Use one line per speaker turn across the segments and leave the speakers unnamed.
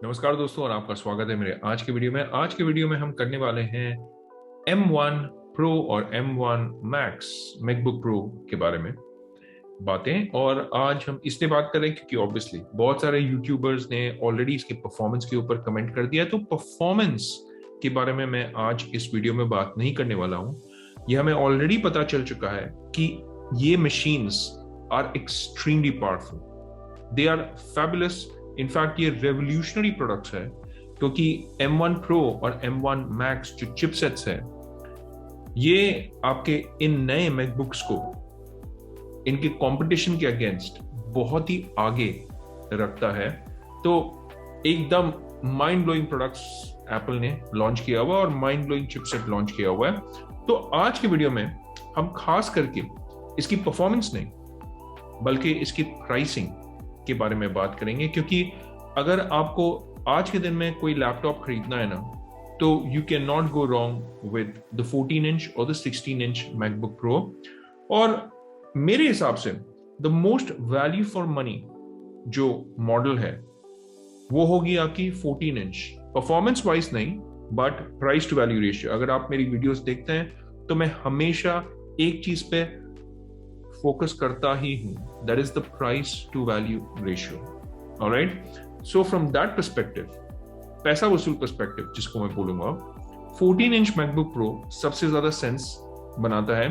नमस्कार दोस्तों और आपका स्वागत है मेरे आज के वीडियो में। आज के वीडियो में हम करने वाले हैं M1 Pro और M1 Max मैकबुक प्रो के बारे में बातें। और आज हम इसलिए बात कर रहे हैं क्योंकि ऑब्वियसली बहुत सारे यूट्यूबर्स ने ऑलरेडी इसके परफॉर्मेंस के ऊपर कमेंट कर दिया है, तो परफॉर्मेंस के बारे में मैं आज इस वीडियो में बात नहीं करने वाला हूं। यह हमें ऑलरेडी पता चल चुका है कि ये machines are extremely powerful, they are fabulous. In fact ये रेवोल्यूशनरी प्रोडक्ट्स है क्योंकि M1 Pro और M1 Max जो चिपसेट्स है ये आपके इन नए मैकबुक्स को इनके कंपटीशन के अगेंस्ट बहुत ही आगे रखता है। तो एकदम माइंड ब्लोइंग प्रोडक्ट्स एप्पल ने लॉन्च किया हुआ और माइंड ब्लोइंग चिपसेट लॉन्च किया हुआ है। तो आज के वीडियो में हम खास करके इसकी परफॉर्मेंस नहीं बल्कि इसकी प्राइसिंग के बारे में बात करेंगे, क्योंकि अगर आपको आज के दिन में कोई लैपटॉप खरीदना है ना, तो you can not go wrong with the 14 inch और द 16 इंच मैकबुक प्रो। और मेरे हिसाब से the most value for money जो मॉडल है वो होगी आपकी 14 इंच। परफॉर्मेंस वाइज नहीं but price to value ratio. अगर आप मेरी वीडियोस देखते हैं तो मैं हमेशा एक चीज पे फोकस करता ही हूं, that is the price to value ratio. Alright, so from that perspective, पैसा वसूल पर्सपेक्टिव जिसको मैं बोलूंगा, 14 इंच मैकबुक प्रो सबसे ज्यादा सेंस बनाता है,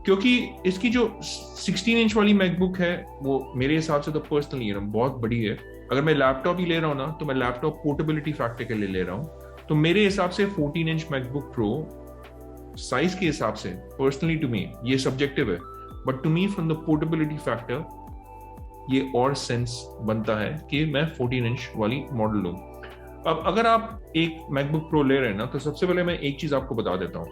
क्योंकि इसकी जो 16 इंच वाली मैकबुक है वो मेरे हिसाब से तो पर्सनली बहुत बड़ी है। अगर मैं लैपटॉप ही ले रहा हूं ना तो मैं लैपटॉप पोर्टेबिलिटी फैक्टर के लिए ले रहा हूं। तो मेरे हिसाब से 14 इंच मैकबुक प्रो साइज के हिसाब से, पर्सनली टू मी, ये सब्जेक्टिव है, but to me from the portability factor ये और सेंस बनता है कि मैं 14 इंच वाली मॉडल लूं। अब अगर आप एक मैकबुक प्रो ले रहे हैं ना, तो सबसे पहले मैं एक चीज आपको बता देता हूं,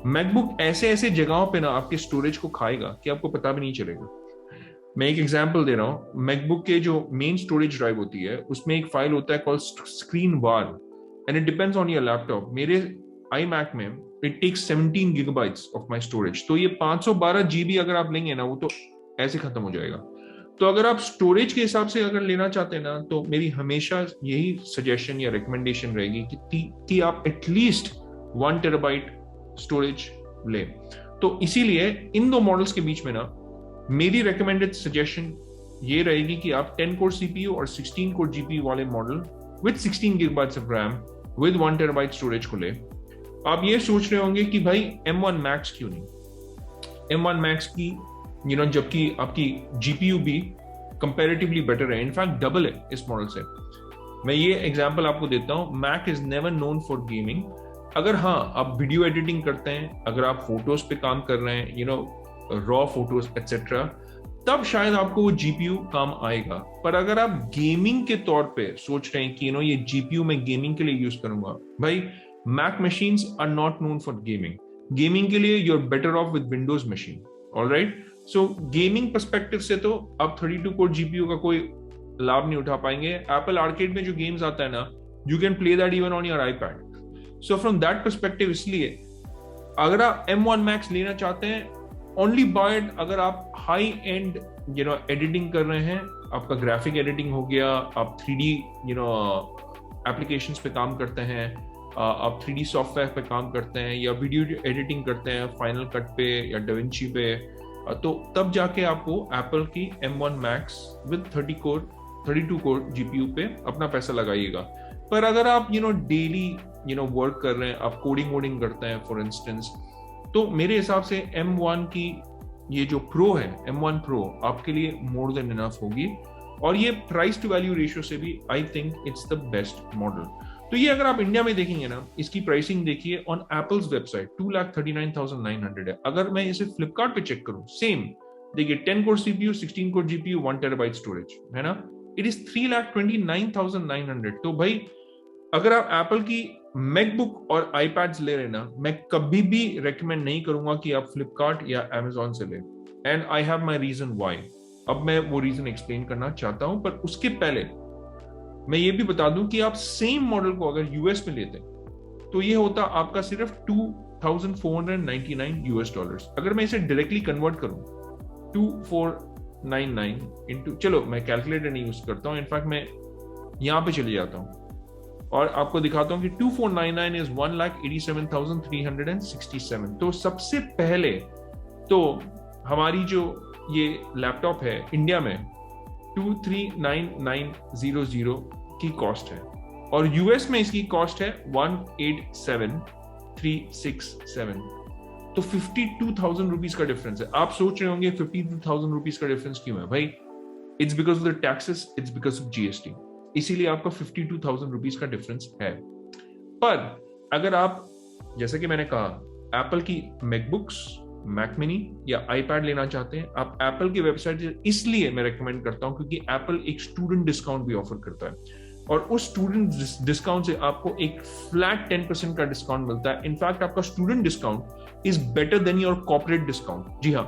मैकबुक ऐसे ऐसे जगहों पे ना आपके स्टोरेज को खाएगा कि आपको पता भी नहीं चलेगा। मैं एक एग्जांपल दे रहा हूं, मैकबुक के जो मेन स्टोरेज ड्राइव होती है उसमें एक फाइल होता है called screen war, and it depends on your laptop. मेरे iMac में it takes 17 GB of my storage. तो ये 512 GB अगर आप लेंगे ना वो तो ऐसे खत्म हो जाएगा। तो अगर आप स्टोरेज के हिसाब से अगर लेना चाहते हैं ना, तो मेरी हमेशा यही सजेशन या रिकमेंडेशन रहेगी कि आप एटलीस्ट 1 TB स्टोरेज लें। तो इसीलिए इन दो मॉडल्स के बीच में ना मेरी रिकमेंडेड सजेशन ये रहेगी कि आप 10 कोर CPU और 16 कोर GPU वाले model with 16 GB of RAM with 1 TB storage को लें। आप ये सोच रहे होंगे कि भाई M1 Max क्यों नहीं? M1 Max की जबकि आपकी GPU भी कंपैरेटिवली बेटर है, इनफैक्ट डबल है इस मॉडल से। मैं ये एग्जांपल आपको देता हूं, Mac is never known for gaming. अगर हाँ आप वीडियो एडिटिंग करते हैं, अगर आप फोटोज पे काम कर रहे हैं, रॉ फोटोज एक्सेट्रा, तब शायद आपको वो GPU काम आएगा। पर अगर आप गेमिंग के तौर पे सोच रहे हैं कि ये GPU मैं गेमिंग के लिए यूज करूंगा, भाई Mac machines are not known for gaming. Gaming के लिए you're better off with Windows machine. Alright? So gaming perspective से तो आप 32 कोर GPU का कोई लाभ नहीं उठा पाएंगे। Apple Arcade में जो गेम्स आता है ना, you can play that even on your iPad. So from that perspective, इसलिए अगर आप M1 Max लेना चाहते हैं, only buy it अगर आप हाई एंड एडिटिंग कर रहे हैं, आपका ग्राफिक एडिटिंग हो गया, आप 3D एप्लीकेशंस पे काम करते हैं, आप 3D सॉफ्टवेयर पे काम करते हैं या वीडियो एडिटिंग करते हैं फाइनल कट पे या डाविंची पे, तो तब जाके आपको एप्पल की M1 Max with 32 core GPU पे अपना पैसा लगाइएगा। पर अगर आप डेली वर्क कर रहे हैं, आप कोडिंग करते हैं फॉर इंस्टेंस, तो मेरे हिसाब से M1 की ये जो प्रो है, M1 Pro आपके लिए मोर देन इनफ होगी। और ये प्राइस टू वैल्यू रेशियो से भी I think it's the best model. तो ये अगर आप इंडिया में देखेंगे ना, इसकी प्राइसिंग देखिए ऑन एप्पल्स वेबसाइट 2,39,900 है। अगर मैं इसे फ्लिपकार्ट पे चेक करूं, सेम देखिए 10 core CPU 16 core GPU 1 TB storage है ना, इट इज 3,29,900। तो भाई अगर आप एप्पल की मैकबुक और आईपैड्स ले रहे ना, मैं कभी भी रेकमेंड नहीं करूंगा कि आप फ्लिपकार्ट या अमेजोन से लें, and I have my reason why. अब मैं वो रीजन एक्सप्लेन करना चाहता हूं, पर उसके पहले मैं ये भी बता दूं कि आप सेम मॉडल को अगर यूएस में लेते हैं तो ये होता आपका सिर्फ $2,499। अगर मैं इसे डायरेक्टली कन्वर्ट करूं 2499 इंटू, चलो मैं कैलकुलेटर नहीं यूज करता हूं, इनफैक्ट मैं यहां पे चले जाता हूं और आपको दिखाता हूं कि 2499 इज 1,87,367। तो सबसे पहले तो हमारी जो ये लैपटॉप है इंडिया में 239900 की कॉस्ट है और यूएस में इसकी कॉस्ट है 187,367। तो 52,000 रुपीज का डिफरेंस है। आप सोच रहे होंगे 52,000 रुपीज का डिफरेंस क्यों है भाई? It's because of the taxes, it's because of GST, इसीलिए आपका 52,000 रुपीज का डिफरेंस है। पर अगर आप, जैसे कि मैंने कहा, एप्पल की मैकबुक्स, मैक मिनी या आईपैड लेना चाहते हैं, आप एप्पल की वेबसाइट, इसलिए मैं रेकमेंड करता हूं क्योंकि एप्पल एक स्टूडेंट डिस्काउंट भी ऑफर करता है और उस स्टूडेंट डिस्काउंट से आपको एक फ्लैट 10% का डिस्काउंट मिलता है। इनफैक्ट आपका student discount is better than your corporate discount. जी हाँ,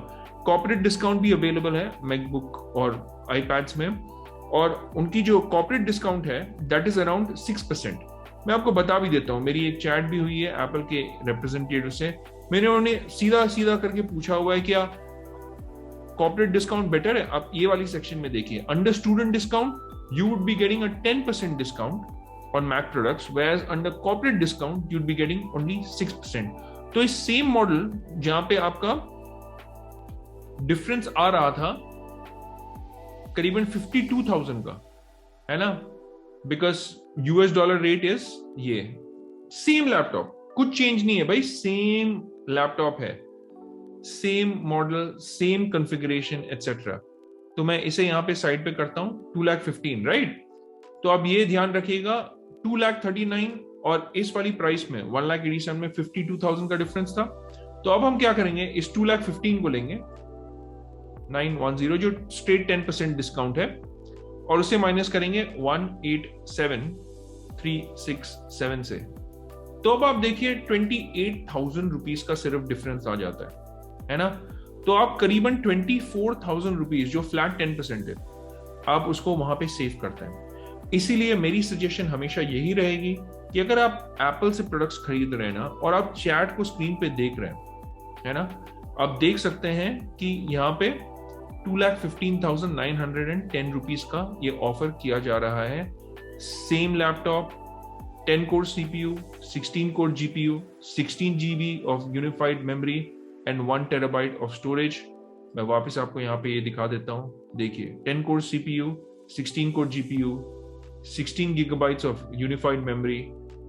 कॉर्पोरेट डिस्काउंट भी अवेलेबल है मैकबुक और आईपैड्स में और उनकी जो कॉर्पोरेट डिस्काउंट है दैट इज अराउंड 6%। मैं आपको बता भी देता हूं, मेरी एक चैट भी हुई है एप्पल के रिप्रेजेंटेटिव से, मैंने उन्हें सीधा सीधा करके पूछा हुआ है क्या कॉर्पोरेट डिस्काउंट बेटर है? आप ये वाली सेक्शन में देखिए, under student discount you would be getting a 10% discount on Mac products, whereas under corporate discount you'd be getting only 6%. तो इस सेम मॉडल जहां पे आपका डिफरेंस आ रहा था करीबन 52,000 का, है ना, because US dollar rate is ये सेम लैपटॉप, कुछ चेंज नहीं है भाई, सेम लैपटॉप है, same model, same configuration etcetera. तो मैं इसे यहां पे साइड पे करता हूं 2,15,000, राइट? तो अब ये ध्यान रखिएगा 2,39,000 और इस वाली प्राइस में 1,87,000 में 52,000 का डिफरेंस था। तो अब हम क्या करेंगे, इस 2,15,000 को लेंगे 910 जो स्ट्रेट 10% डिस्काउंट है और उसे माइनस करेंगे 187,367 से। तो अब आप देखिए 28,000 रुपीज का सिर्फ डिफरेंस आ जाता है ना? तो आप करीबन 24,000 रुपीज जो फ्लैट 10% है आप उसको वहां पे सेव करते हैं। इसीलिए मेरी सजेशन हमेशा यही रहेगी कि अगर आप एप्पल से प्रोडक्ट्स खरीद रहे हैं ना और आप चैट को स्क्रीन पे देख रहे हैं, है ना, आप देख सकते हैं कि यहाँ पे 2,15,910 रुपीज का ये ऑफर किया जा रहा है। Same laptop, 10 core CPU, 16 core GPU, 16 GB of unified memory and 1 TB of storage. मैं वापस आपको यहाँ पे ये दिखा देता हूँ, देखिए 10 core CPU, 16 core GPU, 16 GB of unified memory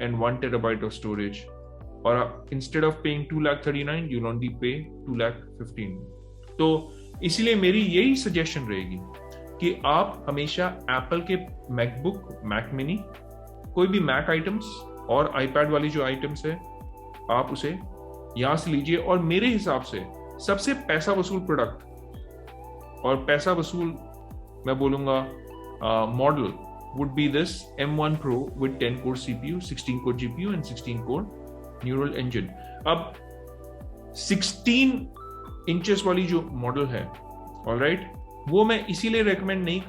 and 1 TB of storage. और instead of paying 2,39,000 you only pay 2,15,000। तो इसीलिए मेरी यही सजेशन रहेगी कि आप हमेशा एप्पल के मैकबुक, मैक मिनी, कोई भी मैक आइटम्स और आईपैड वाली जो आइटम्स है आप उसे यहां से लीजिए। और मेरे हिसाब से सबसे पैसा वसूल प्रोडक्ट और पैसा वसूल मैं बोलूंगा model would be this M1 Pro with 10 core CPU, 16 core GPU and 16 core neural engine। अब 16 इंचेस वाली जो मॉडल है, ऑलराइट, वो मैं इसीलिए रेकमेंड नहीं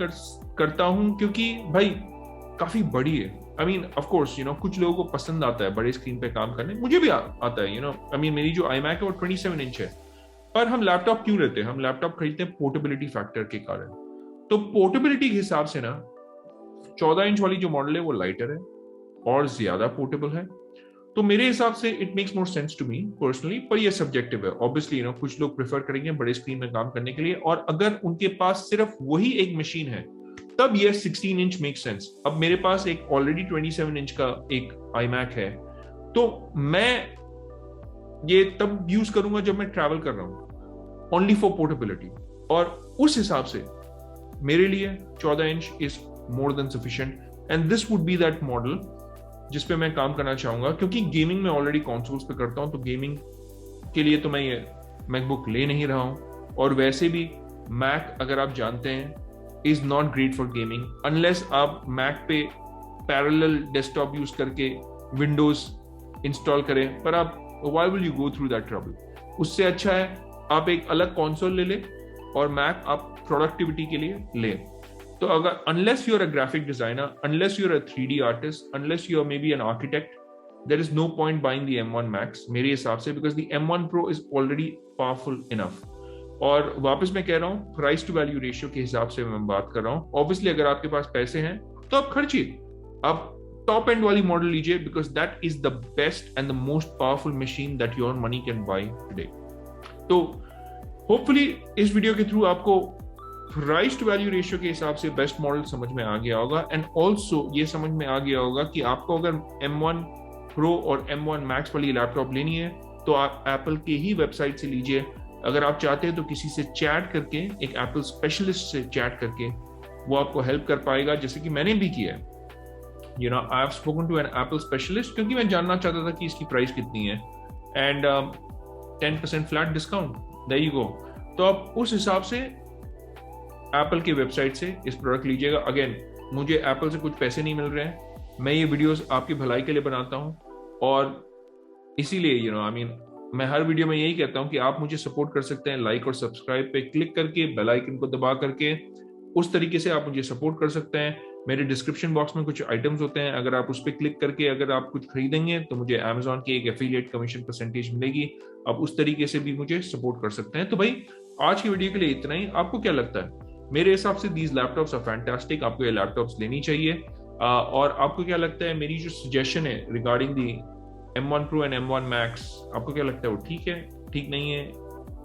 करता हूं क्योंकि भाई काफी बड़ी है। I mean of course you know कुछ लोगों को पसंद आता है बड़े स्क्रीन पे काम करने, मुझे भी आता है, यू नो, आई मीन मेरी जो iMac है वो 27 इंच है। पर हम लैपटॉप क्यों लेते हैं? हम लैपटॉप खरीदते हैं पोर्टेबिलिटी फैक्टर के कारण। तो पोर्टेबिलिटी के हिसाब से ना 14 इंच वाली जो मॉडल है वो लाइटर है और ज्यादा पोर्टेबल है। तो मेरे हिसाब से it makes more sense to me personally, पर ये सब्जेक्टिव है ऑब्वियसली, यू नो, कुछ लोग प्रेफर करेंगे बड़े स्क्रीन में काम करने के लिए और अगर उनके पास सिर्फ वही एक मशीन है तब ये 16 इंच मेक सेंस। अब मेरे पास एक ऑलरेडी 27 इंच का एक iMac है तो मैं ये तब यूज करूंगा जब मैं ट्रैवल कर रहा हूं, ओनली फॉर पोर्टेबिलिटी, और उस हिसाब से मेरे लिए 14 inch is more than sufficient and this would be that model जिस पे मैं काम करना चाहूंगा। क्योंकि गेमिंग में ऑलरेडी कंसोल्स पे करता हूं तो गेमिंग के लिए तो मैं ये मैकबुक ले नहीं रहा हूं। और वैसे भी मैक, अगर आप जानते हैं, is not great for gaming unless आप मैक पे पैरेलल डेस्कटॉप यूज करके विंडोज इंस्टॉल करें, पर आप why will you go through that trouble? उससे अच्छा है आप एक अलग कंसोल ले लें और मैक आप प्रोडक्टिविटी के लिए लें। तो अगर unless you are a graphic designer, unless you are a 3D artist, unless you are maybe an architect, there is no point buying the M1 Max मेरे हिसाब से, because the M1 Pro is already powerful enough. और वापस मैं कह रहा हूँ price to value ratio के हिसाब से मैं बात कर रहा हूँ। ऑब्वियसली अगर आपके पास पैसे हैं तो आप खर्चिए, आप टॉप एंड वाली मॉडल लीजिए, because that is the best and the most powerful machine that your money can by today. तो होपफुली इस वीडियो के थ्रू आपको प्राइस टू वैल्यू रेशियो के हिसाब से बेस्ट मॉडल समझ में आ गया होगा, एंड ऑल्सो ये समझ में आ गया होगा कि आपको अगर M1 Pro और M1 Max वाली लैपटॉप लेनी है तो आप एप्पल के ही वेबसाइट से लीजिए। अगर आप चाहते हैं तो किसी से चैट करके, एक एप्पल स्पेशलिस्ट से चैट करके, वो आपको हेल्प कर पाएगा, जैसे कि मैंने भी किया है। You know, I have spoken to an Apple specialist, क्योंकि मैं जानना चाहता था कि इसकी प्राइस कितनी है, and 10% flat discount, there you go. तो आप उस हिसाब से एप्पल की वेबसाइट से इस प्रोडक्ट लीजिएगा। अगेन, मुझे एप्पल से कुछ पैसे नहीं मिल रहे हैं, मैं ये वीडियोस आपकी भलाई के लिए बनाता हूँ, और इसीलिए यू नो आई मीन मैं हर वीडियो में यही कहता हूँ कि आप मुझे सपोर्ट कर सकते हैं लाइक और सब्सक्राइब पे क्लिक करके, बेल आइकन को दबा करके। उस तरीके से आप मुझे सपोर्ट कर सकते हैं। मेरे डिस्क्रिप्शन बॉक्स में कुछ आइटम्स होते हैं, अगर आप उस पर क्लिक करके अगर आप कुछ खरीदेंगे तो मुझे अमेजॉन की एक एफिलिएट कमीशन परसेंटेज मिलेगी। आप उस तरीके से भी मुझे सपोर्ट कर सकते हैं। तो भाई, आज की वीडियो के लिए इतना ही। आपको क्या लगता है? मेरे हिसाब से दीज लैपटॉप्स आर फैंटास्टिक, आपको ये लैपटॉप्स लेनी चाहिए। और आपको क्या लगता है, मेरी जो सजेशन है regarding the M1 Pro and M1 Max, आपको क्या लगता है वो ठीक है, ठीक नहीं है?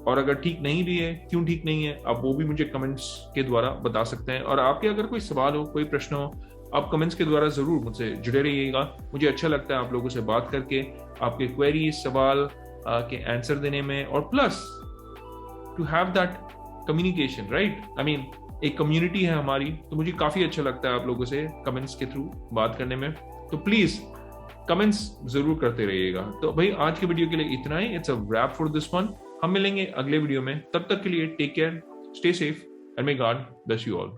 और अगर ठीक नहीं भी है, क्यों ठीक नहीं है, आप वो भी मुझे कमेंट्स के द्वारा बता सकते हैं। और आपके अगर कोई सवाल हो, कोई प्रश्न हो, आप कमेंट्स के द्वारा जरूर मुझसे जुड़े रहिएगा। मुझे अच्छा लगता है आप लोगों से बात करके, आपके क्वेरीज, सवाल के आंसर देने में, और plus two have that communication, right? I mean एक कम्युनिटी है हमारी, तो मुझे काफी अच्छा लगता है आप लोगों से कमेंट्स के थ्रू बात करने में। तो प्लीज कमेंट्स जरूर करते रहिएगा। तो भाई, आज के वीडियो के लिए इतना ही। It's a wrap for this one. हम मिलेंगे अगले वीडियो में, तब तक के लिए take care, stay safe, and may God bless you all.